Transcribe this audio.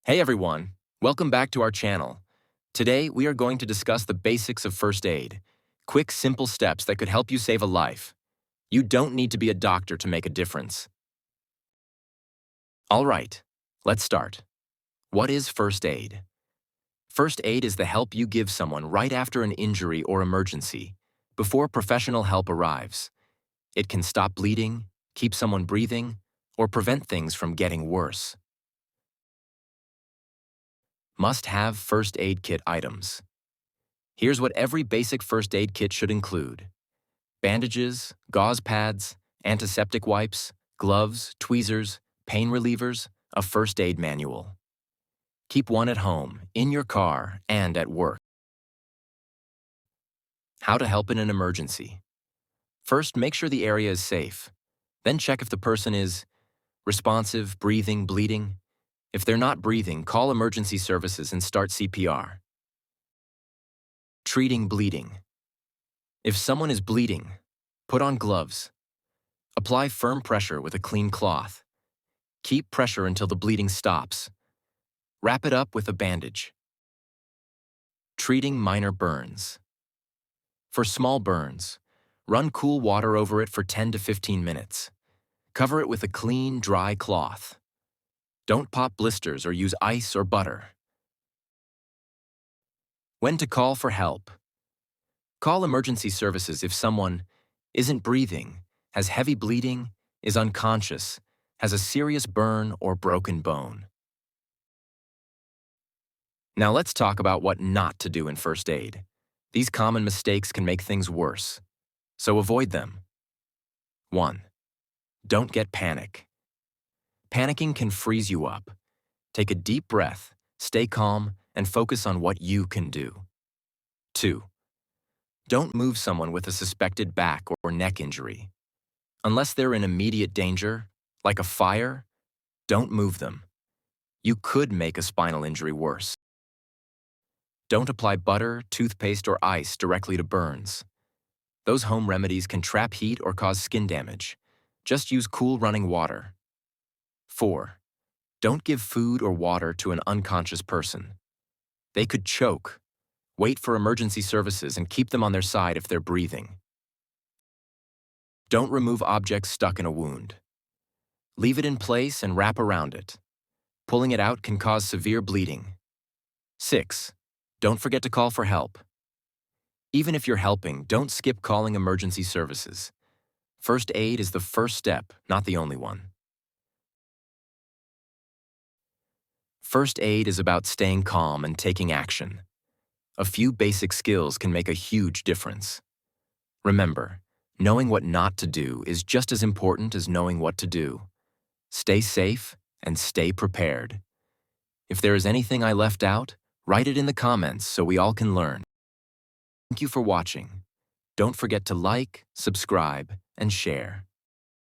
Hey everyone, welcome back to our channel. Today we are going to discuss the basics of first aid, quick, simple steps that could help you save a life. You don't need to be a doctor to make a difference. All right, let's start. What is first aid? First aid is the help you give someone right after an injury or emergency, before professional help arrives. It can stop bleeding, keep someone breathing, or prevent things from getting worse. Must-have first aid kit items. Here's what every basic first aid kit should include: bandages, gauze pads, antiseptic wipes, gloves, tweezers, pain relievers, a first aid manual. Keep one at home, in your car, and at work. How to help in an emergency. First, make sure the area is safe. Then check if the person is responsive, breathing, bleeding. If they're not breathing, call emergency services and start CPR. Treating bleeding. If someone is bleeding, put on gloves. Apply firm pressure with a clean cloth. Keep pressure until the bleeding stops. Wrap it up with a bandage. Treating minor burns. For small burns, run cool water over it for 10 to 15 minutes. Cover it with a clean, dry cloth. Don't pop blisters or use ice or butter. When to call for help. Call emergency services if someone isn't breathing, has heavy bleeding, is unconscious, has a serious burn or broken bone. Now let's talk about what not to do in first aid. These common mistakes can make things worse, so avoid them. 1. Don't get panic. Panicking can freeze you up. Take a deep breath, stay calm, and focus on what you can do. 2. Don't move someone with a suspected back or neck injury. Unless they're in immediate danger, like a fire, don't move them. You could make a spinal injury worse. Don't apply butter, toothpaste, or ice directly to burns. Those home remedies can trap heat or cause skin damage. Just use cool running water. 4. Don't give food or water to an unconscious person. They could choke. Wait for emergency services and keep them on their side if they're breathing. Don't remove objects stuck in a wound. Leave it in place and wrap around it. Pulling it out can cause severe bleeding. 6. Don't forget to call for help. Even if you're helping, don't skip calling emergency services. First aid is the first step, not the only one. First aid is about staying calm and taking action. A few basic skills can make a huge difference. Remember, knowing what not to do is just as important as knowing what to do. Stay safe and stay prepared. If there is anything I left out, write it in the comments so we all can learn. Thank you for watching. Don't forget to like, subscribe, and share.